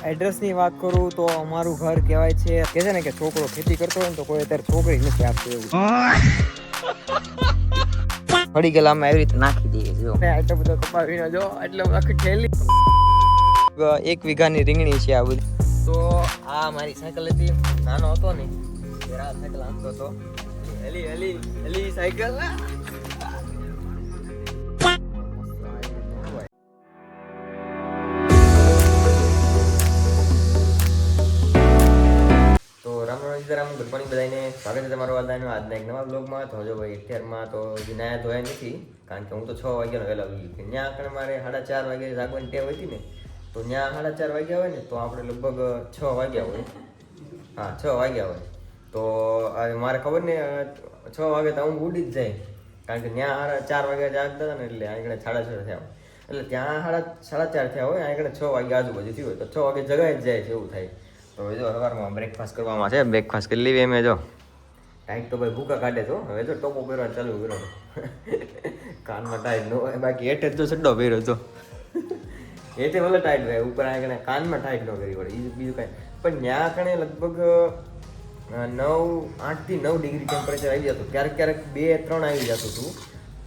એડ્રેસની વાત કરું તો અમારું ઘર કહેવાય છે કે છે ને કે છોકરો ખેતી કરતો હોય ને તો કોઈ અત્યારે છોકરી નથી આપતું એવું પડી ગયેલામાં એવી રીતે નાખી દઈએ જો આટલો બધો કપાવીને જો એટલે આખી થેલી 1 વીઘાની રીંગણી છે આ બધી. તો આ મારી સાયકલ હતી, નાનો હતો ને ત્યારે આ સાયકલ આંકતો હતો. હેલી હેલી હેલી સાયકલ. તો રામ રામ સીતારામ, ગુડ મોર્નિંગ બધાને. સ્વાગત છે તમારું આજના એક નવા બ્લોગમાં. તો જો ભાઈ 11માં તો નાયા ધોયા નથી, કારણ કે હું તો 6 વાગ્યાનો વહેલો આવી ગયો. ત્યાં આગળ મારે 4:30 વાગે જાગવાની ટેવ હતી ને, તો ત્યાં 4:30 વાગ્યા હોય ને તો આપણે લગભગ 6 વાગ્યા હોય. હા 6 વાગ્યા હોય તો મારે ખબર ને 6 વાગે તો ઊંઘ ઉડી જ જાય, કારણ કે ત્યાં 4 વાગ્યા જાગતા હતા ને એટલે આગળ 6:30 થયા હોય. એટલે ત્યાં 4:30 થયા હોય, આગળ 6 વાગ્યા આજુબાજુ થયું હોય તો 6 વાગે જગાઈ જ જાય છે એવું થાય. તો જો સવારમાં બ્રેકફાસ્ટ કરવામાં છે, બ્રેકફાસ્ટ કરી લેવી એમ. જો ટાઈટ તો ભાઈ ભૂકા કાઢે તો હવે જો ટોપો પહેરવા ચાલુ કર્યો કાનમાં ટાઈટ ન હોય, બાકી હેઠે જ જો સડ્ડો પહેર્યો તો હેઠે ભલે ટાઈટ હોય, ઉપર આગળ કાનમાં ટાઈટ ન કરી પડે બીજું કાંઈ. પણ ત્યાં કણે લગભગ 8 થી 9 ડિગ્રી ટેમ્પરેચર આવી જતું, ક્યારેક ક્યારેક 2-3 આવી જતું હતું.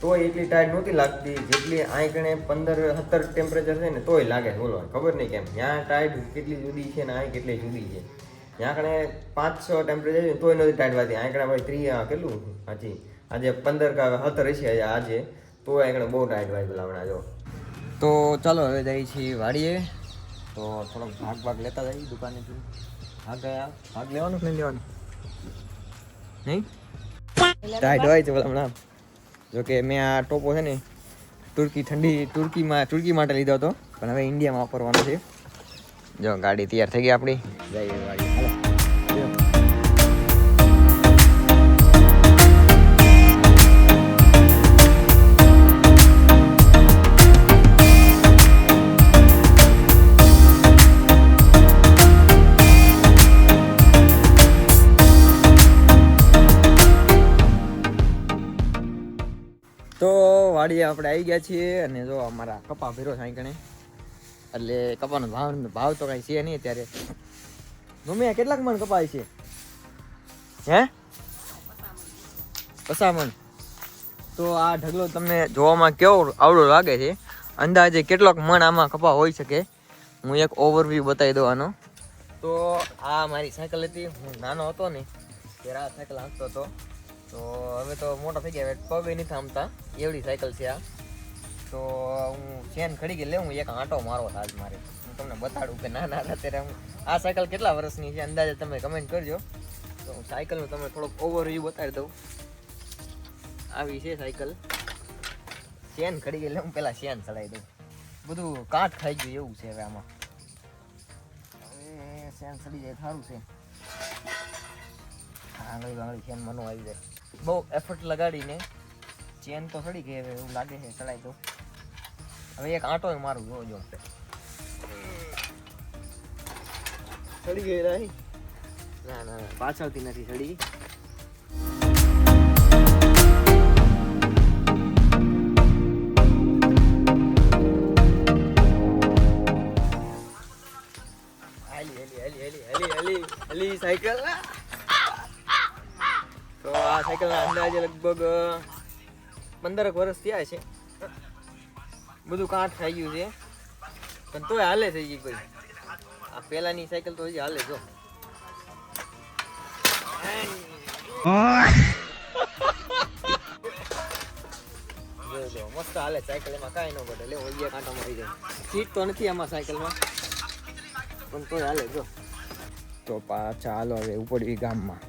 તોય એટલી ટાઈટ નહોતી લાગતી જેટલી અહીં કણે 15-17 ટેમ્પરેચર છે ને તોય લાગે. બોલો ખબર નહીં કેમ ત્યાં ટાઈટ કેટલી જુદી છે ને અહીં કેટલી જુદી છે. ત્યાં કણે 5-6 ટેમ્પરેચર છે તોય નથી ટાઈટ વાતી. અહીં કણે ભાઈ 30 કેટલું હાજી આજે 15-17 હશે આજે, તોય અહીં કણે બહુ ટાઈટ વાય પેલા જો. તો ચાલો હવે જઈએ છીએ વાડીએ. તો થોડોક ભાગ લેતા જઈએ દુકાનેથી. ભાગ લેવાનું કે નહીં લેવાનું? નહીં ટાઈટ હોય છે હમણાં. જોકે મેં આ ટોપો છે ને તુર્કી માટે લીધો હતો, પણ હવે ઇન્ડિયામાં વાપરવાનો છે. જો ગાડી તૈયાર થઈ ગઈ આપણી, જઈએ ગાડી. હાલો તો વાડીએ આપણે આવી ગયા છીએ, અને જો અમારા કપા ભેરો છે અહીં કણે, એટલે કપાનો ભાવ તો કાંઈ છે નહીં અત્યારે. મમ્મી કેટલાક મણ કપાય છે? હે 50 મણ. તો આ ઢગલો તમને જોવામાં કેવો આવડો લાગે છે? અંદાજે કેટલોક મણ આમાં કપા હોઈ શકે, હું એક ઓવરવ્યૂ બતાવી દઉં આનો. તો આ મારી સાયકલ હતી, હું નાનો હતો ને ત્યારે આ સાયકલ હાંકતો હતો. તો હવે તો મોટા થઈ ગયા, પગ નહીં થામતા એવડી સાયકલ છે આ. તો હું ચેન ખડી ગઈ, હું એક આંટો મારવો આજ મારે, હું તમને બતાડું કે ના અત્યારે હું આ સાયકલ કેટલા વર્ષની છે અંદાજે તમે કમેન્ટ કરજો. તો હું સાયકલનું તમને થોડોક ઓવરવ્યૂ બતાવી દઉં. આવી છે સાયકલ, ચેન ખડી ગઈ, હું પહેલાં ચેન ચડાવી દઉં. બધું કાટ ખાઈ ગયું એવું છે હવે આમાં. હવે ચેન ચડી જાય સારું છે. આંગળી ચેન મનો આવી જાય. બહુ એફર્ટ લગાડીને ચેન તો ચડી ગઈ, હવે એવું લાગે છે ચડાવી દઉં. હવે એક આંટો મારું જોજો. ચડી ગઈ રહી? ના પાછળથી નથી ચડી. હેલી સાયકલ. તો આ સાયકલના અંદાજે લગભગ 15 વર્ષ થયા છે. બધું કાંઠ થઈ ગયું છે, પણ તોય હાલે થઈ ગઈ કોઈ. આ પહેલાની સાયકલ તો હજી હાલે જો. મસ્ત હાલે સાયકલ, એમાં કાંઈ ન ઘટે. લે ઓય કાંટા મારી જાય. સીટ તો નથી આમાં સાયકલમાં, પણ તોય હાલે જો. તો પાછા હાલો હવે ઉપડવી ગામમાં.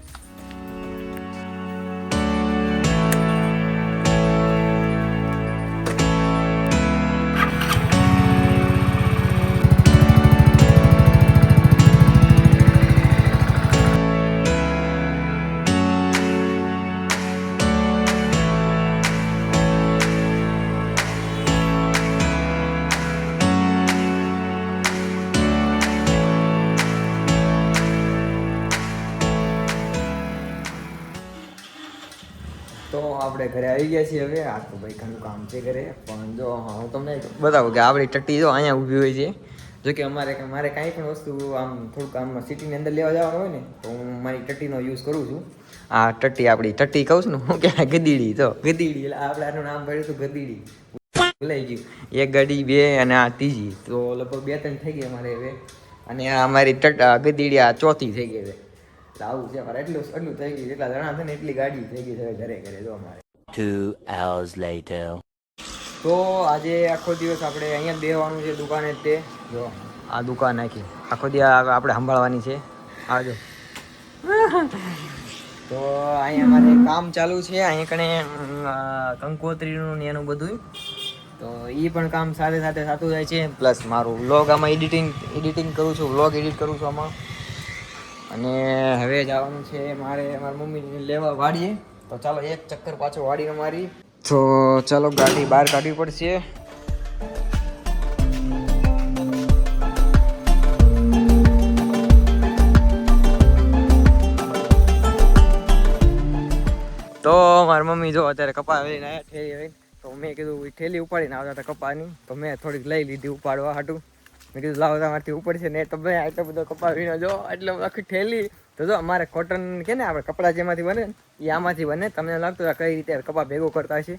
તો આપણે ઘરે આવી ગયા છીએ હવે. આટલું ભાઈ ઘણું કામ છે ઘરે, પણ જો હું તમને બતાવું કે આપણી ટટ્ટી જો અહીંયા ઊભી હોય છે, જો કે મારે કાંઈ પણ વસ્તુ આમ થોડુંક આમ સિટીની અંદર લેવા જવાનું હોય ને તો હું મારી ટટ્ટીનો યુઝ કરું છું. આ ટટ્ટી આપણી ટટ્ટી કહું છું ને હું કે ગદીડી તો ગદીડી એટલે આપણે આનું નામ પડ્યું હતું ગદીડી. ભૂલાઈ ગયું. એક ગાડી બે અને આ ત્રીજી તો લગભગ 2-3 થઈ ગઈ અમારે હવે. અને આ અમારી ગદીડી આ ચોથી થઈ ગઈ હવે. એટલે આવું છે અમારે એટલું થઈ ગયું જેટલા જણા છે ને એટલી ગાડી થઈ ગઈ છે ઘરે જો અમારે. 2 hours later. તો આજે આખો દિવસ આપણે અહીંયા બેસવાનું છે દુકાને તે જો આ દુકાન નાખી આખો દિવસ આપણે સંભાળવાની છે આવજો. તો અહીંયા અમારે કામ ચાલુ છે અહીંયા કણે કંકોત્રીનું ને એનું બધું તો એ પણ કામ સાથે સાથે થતું જાય છે. પ્લસ મારું વ્લોગ આમાં એડિટિંગ કરું છું વ્લોગ એડિટ કરું છું આમાં. અને હવે જવાનું છે મારે મારી મમ્મીને લેવા વાડીએ તો ચાલો એક ચક્કર પાછો વાડીનો મારી. તો ચાલો ગાડી બહાર કાઢવી પડશે. તો મારી મમ્મી જો અત્યારે કપા લઈને આવ્યા ઠેલી લઈને તો મેં કીધું ઠેલી ઉપાડીને આવતા હતા કપાની તો મેં થોડીક લઈ લીધી ઉપાડવા હાટું. મેં કીધું લાવો તમારથી ઉપડશે ને તમે આટલો બધો કપા વીણો જો એટલે આખી ઠેલી તો જો અમારે કોટન કે ને આપણે કપડાં જેમાંથી બને ને એ આમાંથી બને. તમને લાગતું કઈ રીતે કપા ભેગો કરતા છે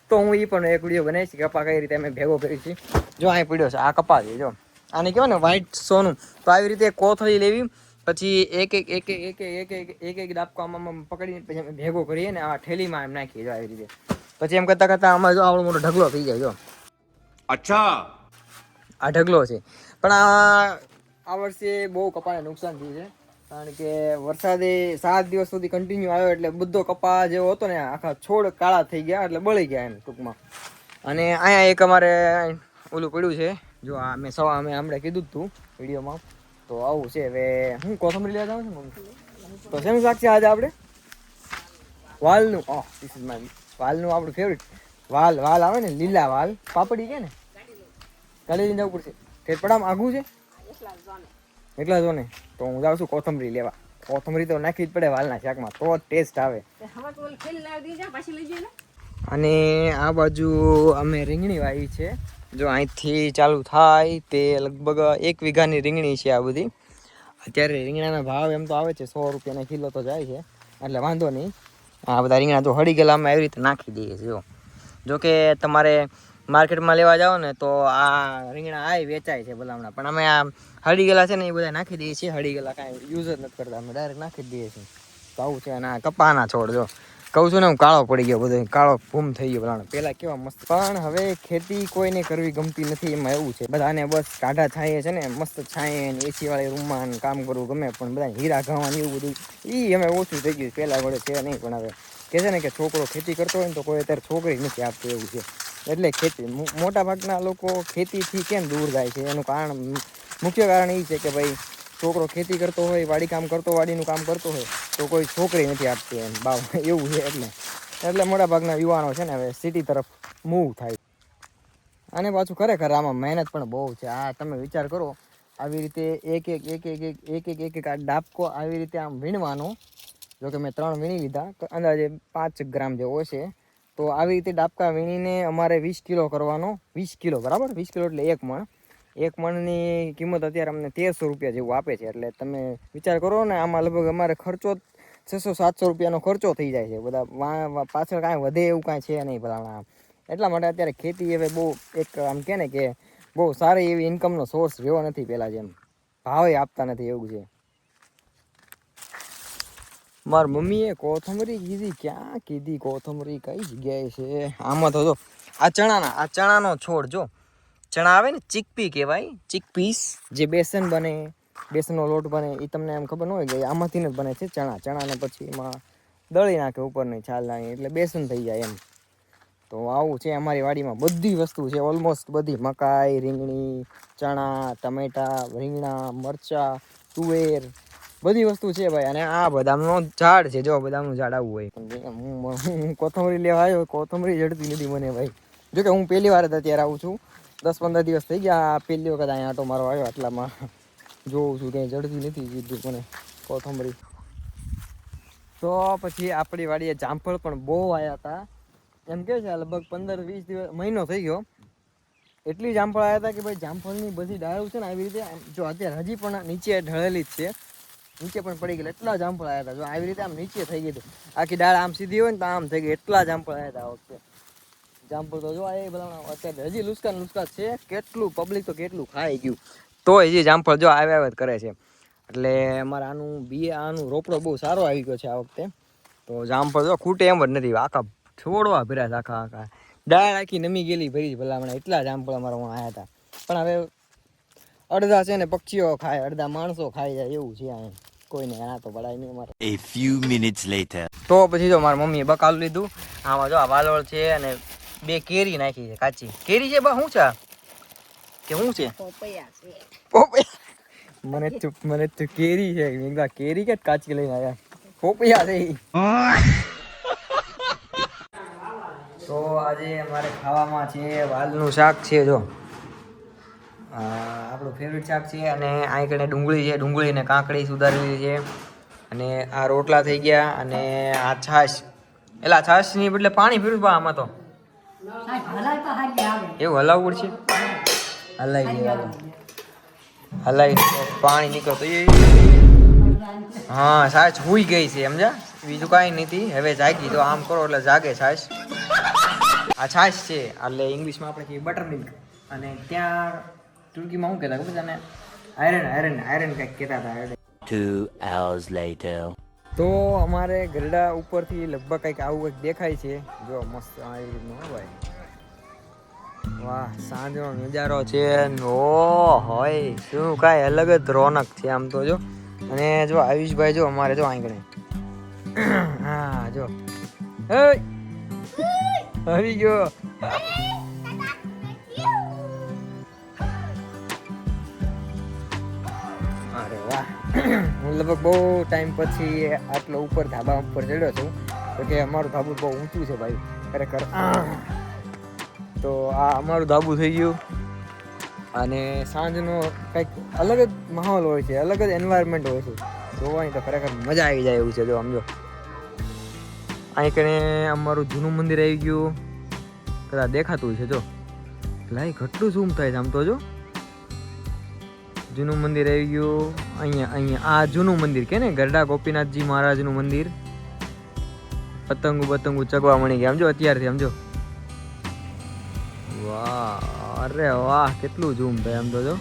તો હું એ પણ એક વિડીયો બનાવીશ કે કપા કઈ રીતે અમે ભેગો કરી છીએ. જો અહીં પડ્યો છે આ કપા છે જો આને કહેવાય ને વ્હાઈટ સોનું. તો આવી રીતે કોથળી લેવી પછી એક ડાબકો આમાં પકડીને પછી અમે ભેગો કરીએ ને આ ઠેલીમાં એમ નાખીએ જો આવી રીતે. પછી એમ કરતાં કરતાં આમાં જો આવડો મોટો ઢગલો થઈ જાય જો. અચ્છા આ ઢગલો છે પણ આ વર્ષે બહુ કપાને નુકસાન થયું છે કારણ કે વરસાદે 7 દિવસ સુધી કન્ટિન્યુ આવ્યો એટલે બધો કપા જેવો હતો ને આખા છોડ કાળા થઈ ગયા એટલે બળી ગયા એમ ટૂંકમાં. અને અહીંયા એક અમારે ઓલું પડ્યું છે જો આ અમે હમણાં કીધું જ હતું વિડીયોમાં તો આવું છે. હવે હું કોથમરી લેવા જાઉં છું મમ્મી તો શેનું શાક છે આજે આપણે વાલનું. ધીસ ઇઝ માય વાલનું આપણું ફેવરિટ વાલ આવે ને લીલા વાલ પાપડી કે ને ગાડી લઈને જવું પડશે ઠેરપડામાં આઘું છે એટલા જો ને તો હું જાઉં છું કોથમરી લેવા. કોથમરી તો નાખવી જ પડે વાલના શાકમાં તો ટેસ્ટ આવે. અને આ બાજુ અમે રીંગણી વાવી છે જો અહીંથી ચાલુ થાય તે લગભગ 1 વીઘાની રીંગણી છે આ બધી. અત્યારે રીંગણાના ભાવ એમ તો આવે છે 100 રૂપિયાના કિલો તો જાય છે એટલે વાંધો નહીં. આ બધા રીંગણા તો હળી ગયેલા અમે એવી રીતે નાખી દઈએ છીએ. જો કે તમારે માર્કેટમાં લેવા જાઓ ને તો આ રીંગણા વેચાય છે ભલામણા પણ અમે આ હળી ગયેલા છે ને એ બધા નાખી દઈએ છીએ. હળી ગયેલા કાંઈ યુઝ જ નથી કરતા અમે ડાયરેક્ટ નાખી જ દઈએ છીએ. તો આવું છે અને આ કપાના છોડ જો કહું છું ને હું કાળો પડી ગયો બધો કાળો ભૂમ થઈ ગયો ભલામણા. પહેલાં કેવા મસ્ત પણ હવે ખેતી કોઈને કરવી ગમતી નથી એમાં એવું છે. બધાને બસ કાઢા છાંયે છે ને મસ્ત છાંયે ને એસી વાળી રૂમમાં કામ કરવું ગમે પણ બધા હીરા ઘાવાનું એવું બધું એ અમે ઓછું થઈ ગયું. પહેલાં વડે છે નહીં પણ હવે કહે છે ને કે છોકરો ખેતી કરતો હોય ને તો કોઈ અત્યારે છોકરી નથી આપતું એવું છે. એટલે ખેતી મોટા ભાગના લોકો ખેતીથી કેમ દૂર જાય છે એનું કારણ મુખ્ય કારણ એ છે કે ભાઈ છોકરો ખેતી કરતો હોય વાડી કામ કરતો વાડીનું કામ કરતો હોય તો કોઈ છોકરી નથી આપતી એમ બાવ એવું છે. એટલે મોટા ભાગના યુવાનો છે ને હવે સિટી તરફ મૂવ થાય. અને પાછું ખરેખર આમાં મહેનત પણ બહુ છે. આ તમે વિચાર કરો આવી રીતે એક આ ડાબકો આવી રીતે આમ વીણવાનો. જો કે મેં 3 વીણી લીધા તો અંદાજે 5 ગ્રામ જેવો છે. તો આવી રીતે ડાબકા વીણીને અમારે 20 કિલો કરવાનો. 20 કિલો બરાબર 20 કિલો એટલે 1 મણ. 1 મણની કિંમત અત્યારે અમને 1300 રૂપિયા જેવું આપે છે. એટલે તમે વિચાર કરો ને આમાં લગભગ અમારે ખર્ચો 600-700 રૂપિયાનો ખર્ચો થઈ જાય છે. બધા પાછળ કાંઈ વધે એવું કાંઈ છે નહીં ભલાણા. એટલા માટે અત્યારે ખેતી હવે બહુ એક આમ કહે ને કે બહુ સારી એવી ઇન્કમનો સોર્સ રહ્યો નથી પહેલાં જેમ. ભાવે આપતા નથી એવું છે. મારી મમ્મીએ કોથમરી કીધી ક્યાં કીધી કોથમરી કઈ જગ્યાએ છે આમાં તો જો આ ચણાનો છોડ જો ચણા આવે ને ચીકપી કહેવાય ચીકપીસ જે બેસન બને બેસનનો લોટ બને એ તમને એમ ખબર ન હોય કે આમાંથી જ બને છે ચણાને પછી એમાં દળી નાખે ઉપરની છાલ નાખી એટલે બેસન થઈ જાય એમ. તો આવું છે અમારી વાડીમાં બધી વસ્તુ છે ઓલમોસ્ટ બધી મકાઈ રીંગણી ચણા ટમેટા રીંગણા મરચાં તુવેર બધી વસ્તુ છે ભાઈ. અને આ બદામનો ઝાડ છે જો બદામનું ઝાડ આવું હોય. હું કોથમરી લેવા આવ્યો કોથમરી જડતી નથી મને ભાઈ. જોકે હું પહેલી વાર જ અત્યારે આવું છું 10-15 દિવસ થઈ ગયા. પહેલી વખત અહીંયા આટો મારો આવ્યો આટલામાં જોઉં છું કંઈ જડતી નથી કીધું મને કોથમરી. તો પછી આપણી વાડીએ જામફળ પણ બહુ આવ્યા હતા એમ કે છે લગભગ 15-20 દિવસ મહિનો થઈ ગયો એટલી જામફળ આવ્યા હતા કે ભાઈ જામફળની બધી ડાળો છે ને આવી રીતે જો અત્યારે હજી પણ નીચે ઢળેલી જ છે, નીચે પણ પડી ગયેલા એટલા જામફળ આવ્યા હતા. જો આવી રીતે આમ નીચે થઈ ગયું આખી ડાળ આમ સીધી હોય ને તો આમ થઈ ગઈ, એટલા જામફળ આવ્યા હતા આ વખતે. જામફળ તો જો એ બધા અત્યારે હજી લુસકાન છે, કેટલું પબ્લિક તો કેટલું ખાઈ ગયું તો હજી જામફળ જો આવ્યા જ કરે છે. એટલે અમારે આનું રોપડો બહુ સારો આવી ગયો છે આ વખતે. તો જામફળ જો ખૂટે એમ જ નથી, આખા છોડવા ભર્યા છે, આખા ડાળ આખી નમી ગયેલી ભરી ભલામણા એટલા જામફળ અમારા આવ્યા હતા. પણ હવે અડધા છે ને પક્ષીઓ ખાય, અડધા માણસો ખાઈ જાય એવું છે અહીં, કોઈને આ તો પડાય નહીં અમારે. A few minutes later. તો પછી જો મારા મમ્મીએ બકાલું લીધું, આમાં જો આ વાલોળ છે અને 2 કેરી નાખી છે, કાચી કેરી છે. બા શું છે કે શું છે? પોપૈયા. મને તો કેરી છે, મેં કેરી કે કાચી લઈને આવ્યા, પોપૈયા છે. તો આજે અમારે ખાવામાં છે વાલનું શાક છે, જો આપણું ફેવરેટ શાક છે. અને અહીં કણે ડુંગળી છે, ડુંગળી ને કાંકડી સુધારેલી છે. અને આ રોટલા થઈ ગયા અને આ છાશ, એટલે છાશની બદલે પાણી પીવું બા આમાં તો એવું હલાવવું છે, હલાવી પાણી નીકળતું. હા છાશ હુઈ ગઈ છે સમજા, બીજું કાંઈ નથી. હવે જાગી તો આમ કરો એટલે જાગે છાશ. આ છાશ છે એટલે ઇંગ્લિશમાં આપણે કહીએ બટર મિલ્ક, અને ત્યાં તુર્કીમાં શું કહેતા ખબર તને? આયરન કંઈક કહેતા હતા. 2 hours later. તો અમારે ગરડા ઉપરથી લગભગ કંઈક આવું કંઈક દેખાય છે, જો મસ્ત આવી રીતનું. હો ભાઈ વાહ, સાંજનો નજારો છે. ઓ હોય શું કાંઈ અલગ જ રોનક છે આમ તો જો. અને જો આયુષભાઈ જો અમારે જો આંગણે, હા જો આવી ગયો. અરે વાહ, હું લગભગ બહુ ટાઈમ પછી આટલો ઉપર ધાબા ઉપર ચડ્યો છું, તો કે અમારું ધાબુ બહુ ઊંચું છે ભાઈ ખરેખર. તો આ અમારું ધાબુ થઈ ગયું. અને સાંજનો કંઈક અલગ જ માહોલ હોય છે, અલગ જ એન્વાયરમેન્ટ હોય છે, જોવાની તો ખરેખર મજા આવી જાય એવું છે. જો સમજો અહીં કણે અમારું જૂનું મંદિર આવી ગયું, કદાચ દેખાતું છે જો, લાઈ ઘટલું ઝૂમ થાય છે આમ તો જો. જૂનું મંદિર આવી ગયું અહીંયા આ જૂનું મંદિર કે ને ગરડા ગોપીનાથજી મહારાજનું મંદિર. પતંગો ચગવા મળી ગયા સમજો અત્યારથી સમજો. વાહ, અરે વાહ, કેટલું ઝૂમ થાય આમ તો જો,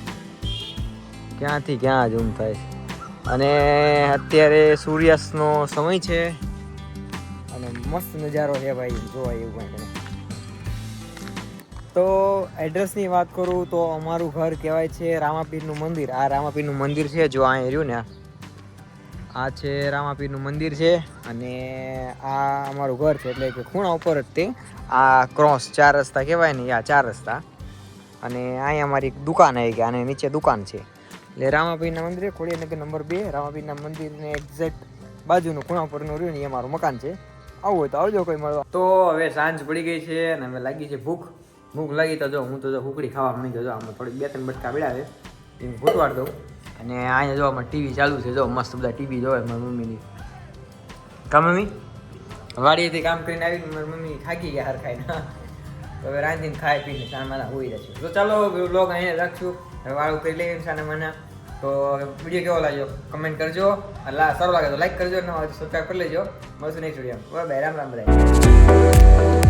ક્યાંથી ક્યાં ઝૂમ થાય છે. અને અત્યારે સૂર્યાસ્તનો સમય છે અને મસ્ત નજારો છે ભાઈ, જોવાય એવું કંઈ. તો એડ્રેસની વાત કરું તો અમારું ઘર કહેવાય છે રામાપીરનું મંદિર. આ રામાપીરનું મંદિર છે જો અહીં રહ્યું ને, આ છે રામાપીરનું મંદિર છે. અને આ અમારું ઘર છે, એટલે કે ખૂણા ઉપર જ તે આ ક્રોસ 4 રસ્તા કહેવાય ને, આ 4 રસ્તા. અને અહીંયા અમારી એક દુકાન આવી ગઈ, અને નીચે દુકાન છે. એટલે રામાપીરના મંદિરે ખોડિયારનગર નંબર 2 રામાપીરના મંદિરને એક્ઝેક્ટ બાજુનું ખૂણા ઉપરનું રહ્યું ને એ અમારું મકાન છે. આવું હોય તો આવજો કોઈ મળવા. તો હવે સાંજ પડી ગઈ છે અને હવે લાગી છે ભૂખ લાગી તો જો હું તો હુકડી ખાવા મળી ગયો. આમાં થોડીક 2-3 બટકા પીડાવે એ હું ઘૂંટવાડ દઉં. અને અહીંયા જો આમાં ટીવી ચાલુ છે, જો મસ્ત બધા ટીવી જોવે મારી મમ્મીની. કા મમ્મી વાડીએથી કામ કરીને આવીને મારી મમ્મી થાકી ગયા હાર ખાઈને, તો હવે રાંધીને ખાઈ પીને સામાના હોઈ જશે. તો ચાલો વ્લોગ અહીંયા રાખશું, હવે વાળું કરી લઈએ સાના માના. તો વિડીયો કેવો લાગ્યો કમેન્ટ કરજો, સારો લાગે તો લાઈક કરજો, ન હોય તો સબસ્ક્રાઈબ કરી લેજો. મળશું next video. Bye, Ram Ram બધા.